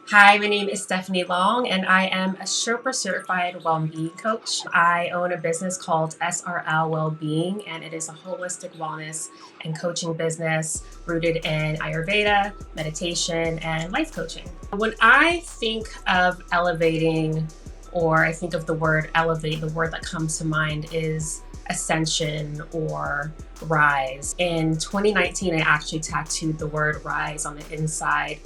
Hi, my name is Stephanie Long, and I am a Sherpa certified well-being coach. I own a business called SRL Wellbeing, and it is a holistic wellness and coaching business rooted in Ayurveda, meditation, and life coaching. When I think of elevating, or I think of the word elevate, the word that comes to mind is ascension or rise. In 2019, I actually tattooed the word rise on the inside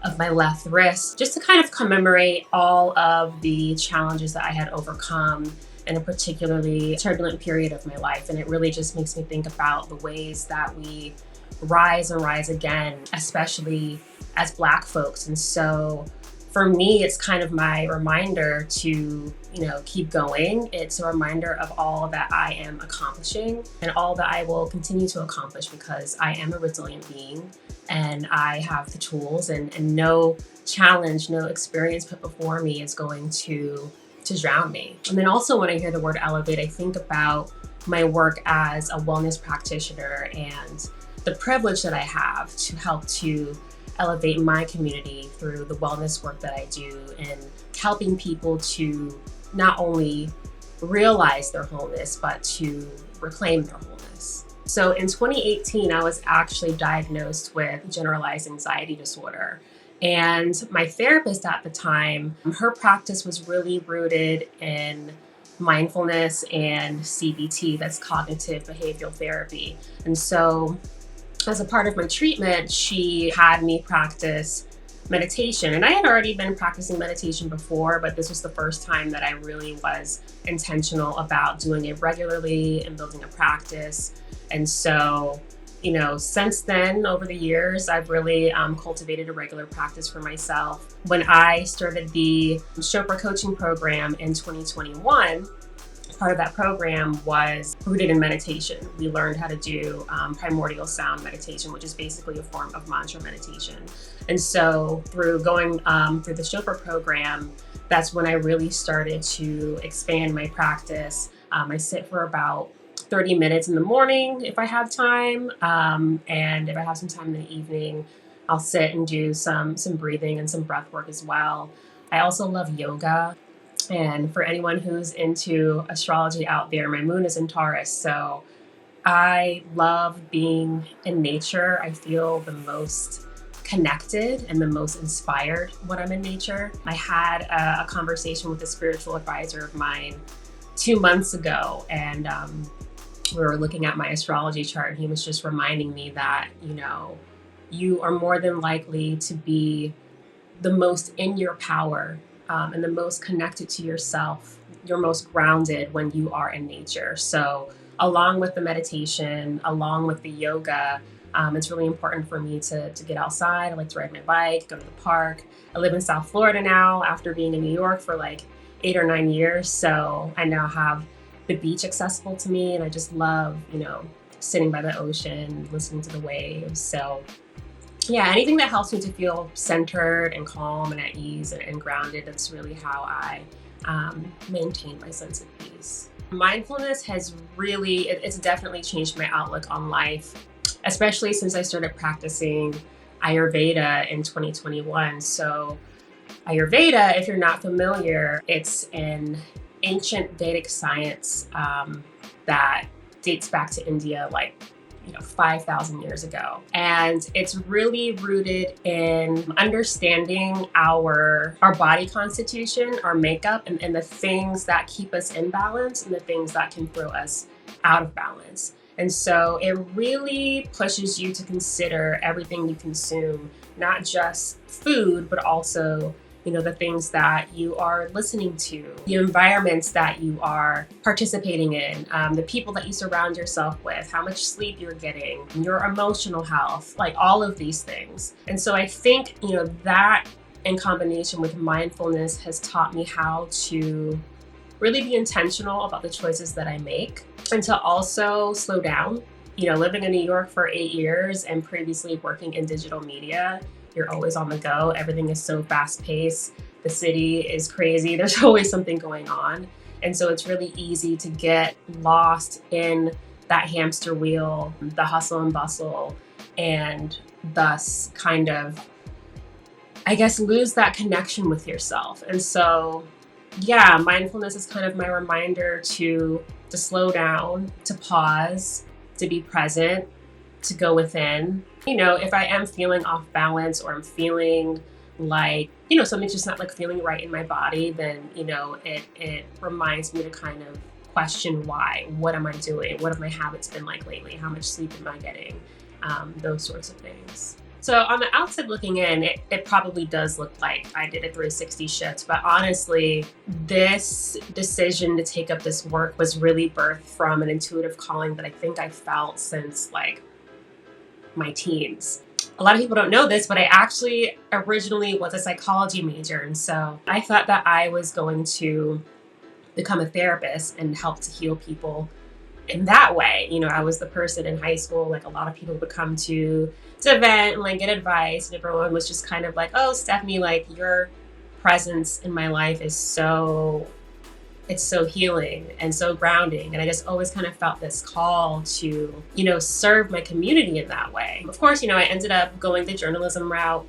of my left wrist, just to kind of commemorate all of the challenges that I had overcome in a particularly turbulent period of my life. And it really just makes me think about the ways that we rise and rise again, especially as Black folks. And so for me, it's kind of my reminder to, keep going. It's a reminder of all that I am accomplishing and all that I will continue to accomplish because I am a resilient being and I have the tools and no challenge, no experience put before me is going to drown me. And then also when I hear the word elevate, I think about my work as a wellness practitioner and the privilege that I have to help to elevate my community through the wellness work that I do and helping people to not only realize their wholeness, but to reclaim their wholeness. So in 2018, I was actually diagnosed with generalized anxiety disorder. And my therapist at the time, her practice was really rooted in mindfulness and CBT, that's cognitive behavioral therapy. And so as a part of my treatment, she had me practice meditation. And I had already been practicing meditation before, but this was the first time that I really was intentional about doing it regularly and building a practice. And so, since then, over the years, I've really cultivated a regular practice for myself. When I started the Sherpa coaching program in 2021, part of that program was rooted in meditation. We learned how to do primordial sound meditation, which is basically a form of mantra meditation. And so through going through the Sherpa program, that's when I really started to expand my practice. I sit for about 30 minutes in the morning if I have time. And if I have some time in the evening, I'll sit and do some breathing and some breath work as well. I also love yoga. And for anyone who's into astrology out there, my moon is in Taurus. So I love being in nature. I feel the most connected and the most inspired when I'm in nature. I had a conversation with a spiritual advisor of mine 2 months ago, and we were looking at my astrology chart, and he was just reminding me that, you are more than likely to be the most in your power and the most connected to yourself, you're most grounded when you are in nature. So along with the meditation, along with the yoga, it's really important for me to get outside. I like to ride my bike, go to the park. I live in South Florida now after being in New York for like 8 or 9 years. So I now have the beach accessible to me, and I just love, sitting by the ocean, listening to the waves. So yeah, anything that helps me to feel centered and calm and at ease and grounded, that's really how I maintain my sense of peace. Mindfulness has really, it's definitely changed my outlook on life, especially since I started practicing Ayurveda in 2021. So Ayurveda, if you're not familiar, it's an ancient Vedic science that dates back to India, 5,000 years ago. And it's really rooted in understanding our body constitution, our makeup, and the things that keep us in balance and the things that can throw us out of balance. And so it really pushes you to consider everything you consume, not just food, but also the things that you are listening to, the environments that you are participating in, the people that you surround yourself with, how much sleep you're getting, your emotional health, like all of these things. And so I think, that in combination with mindfulness has taught me how to really be intentional about the choices that I make and to also slow down. Living in New York for 8 years and previously working in digital media, you're always on the go. Everything is so fast paced. The city is crazy. There's always something going on. And so it's really easy to get lost in that hamster wheel, the hustle and bustle, and thus kind of I guess, lose that connection with yourself. And so, yeah, mindfulness is kind of my reminder to slow down, to pause, to be present, to go within. If I am feeling off balance or I'm feeling like, something's just not like feeling right in my body, then, it reminds me to kind of question why. What am I doing? What have my habits been like lately? How much sleep am I getting? Those sorts of things. So on the outside looking in, it probably does look like I did a 360 shift. But honestly, this decision to take up this work was really birthed from an intuitive calling that I think I felt since like my teens. A lot of people don't know this, but I actually originally was a psychology major. And so I thought that I was going to become a therapist and help to heal people in that way. I was the person in high school, like a lot of people would come to vent and like get advice, and everyone was just kind of like, oh, Stephanie, like your presence in my life is it's so healing and so grounding. And I just always kind of felt this call to, serve my community in that way. Of course, I ended up going the journalism route.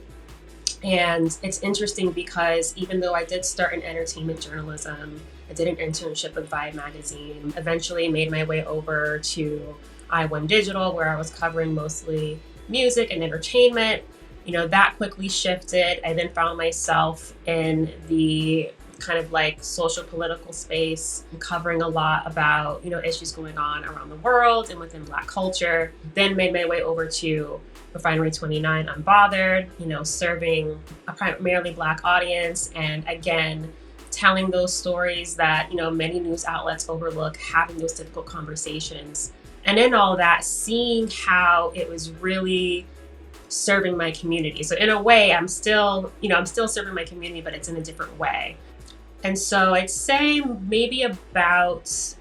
And it's interesting because even though I did start in entertainment journalism, I did an internship with Vibe magazine, eventually made my way over to iOne Digital, where I was covering mostly music and entertainment. That quickly shifted. I then found myself in the kind of like social political space, covering a lot about, issues going on around the world and within Black culture. Then made my way over to Refinery 29 Unbothered, serving a primarily Black audience. And again, telling those stories that, many news outlets overlook, having those difficult conversations. And in all that, seeing how it was really serving my community. So in a way, I'm still serving my community, but it's in a different way. And so I'd say maybe it was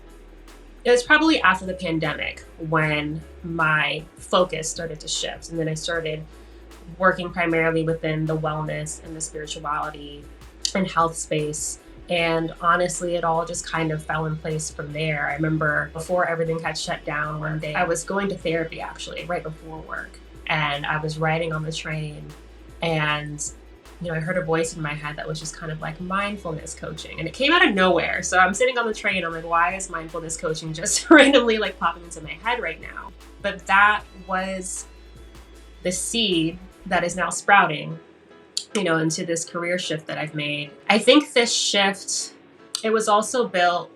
probably after the pandemic when my focus started to shift. And then I started working primarily within the wellness and the spirituality and health space. And honestly, it all just kind of fell in place from there. I remember before everything had shut down one day, I was going to therapy actually right before work. And I was riding on the train and I heard a voice in my head that was just kind of like mindfulness coaching, and it came out of nowhere. So I'm sitting on the train, I'm like, why is mindfulness coaching just randomly like popping into my head right now? But that was the seed that is now sprouting, into this career shift that I've made. I think this shift, it was also built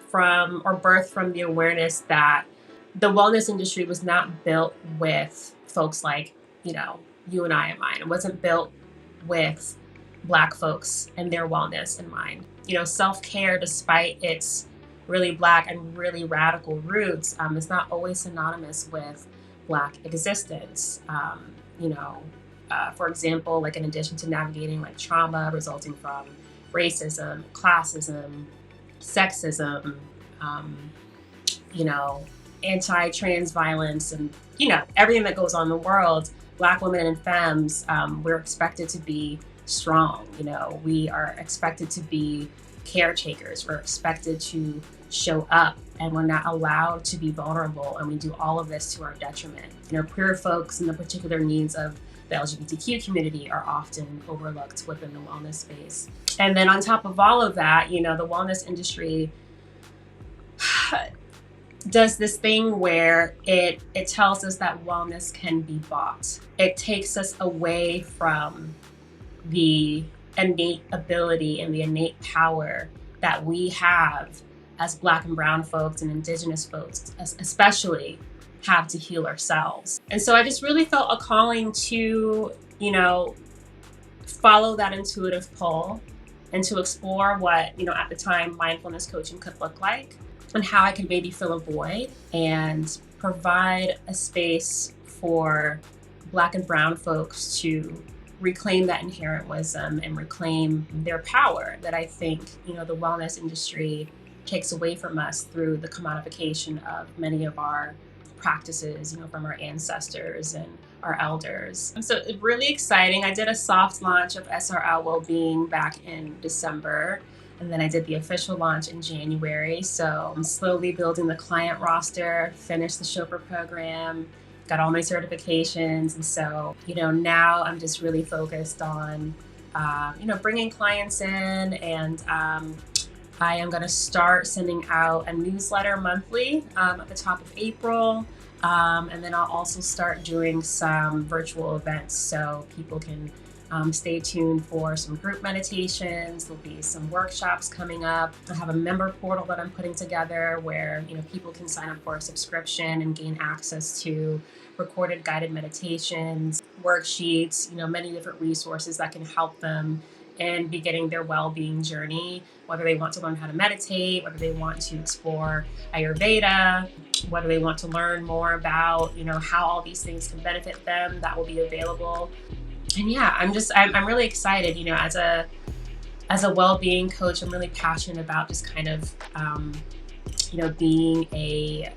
from or birthed from the awareness that the wellness industry was not built with folks like, you and I in mind. It wasn't built with Black folks and their wellness in mind. Self-care, despite its really Black and really radical roots, is not always synonymous with Black existence. For example, like in addition to navigating like trauma resulting from racism, classism, sexism, anti-trans violence, and everything that goes on in the world, Black women and femmes, we're expected to be strong. We are expected to be caretakers. We're expected to show up, and we're not allowed to be vulnerable. And we do all of this to our detriment. Queer folks and the particular needs of the LGBTQ community are often overlooked within the wellness space. And then on top of all of that, the wellness industry does this thing where it tells us that wellness can be bought. It takes us away from the innate ability and the innate power that we have as Black and brown folks and Indigenous folks, especially, have to heal ourselves. And so I just really felt a calling to, follow that intuitive pull and to explore what, at the time, mindfulness coaching could look like, and how I could maybe fill a void and provide a space for Black and brown folks to reclaim that inherent wisdom and reclaim their power that I think, the wellness industry takes away from us through the commodification of many of our practices, from our ancestors and our elders. And so it's really exciting. I did a soft launch of SRL Wellbeing back in December. And then I did the official launch in January. So I'm slowly building the client roster, finished the Chopra program, got all my certifications. And so, now I'm just really focused on, bringing clients in, and I am going to start sending out a newsletter monthly at the top of April. And then I'll also start doing some virtual events so people can stay tuned for some group meditations. There'll be some workshops coming up. I have a member portal that I'm putting together where people can sign up for a subscription and gain access to recorded guided meditations, worksheets, many different resources that can help them in beginning their well-being journey, whether they want to learn how to meditate, whether they want to explore Ayurveda, whether they want to learn more about, how all these things can benefit them. That will be available. And yeah, I'm really excited, as a well-being coach. I'm really passionate about just kind of, being a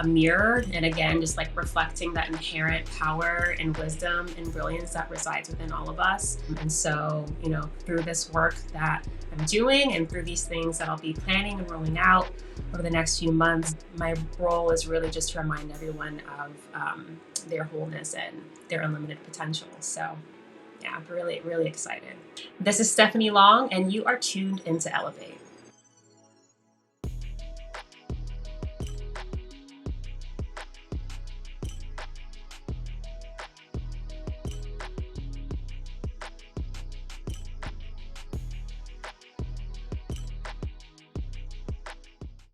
mirror, and again, just like reflecting that inherent power and wisdom and brilliance that resides within all of us. And so, through this work that I'm doing and through these things that I'll be planning and rolling out over the next few months, my role is really just to remind everyone of their wholeness and their unlimited potential. So yeah, I'm really, really excited. This is Stephanie Long, and you are tuned into Elevate.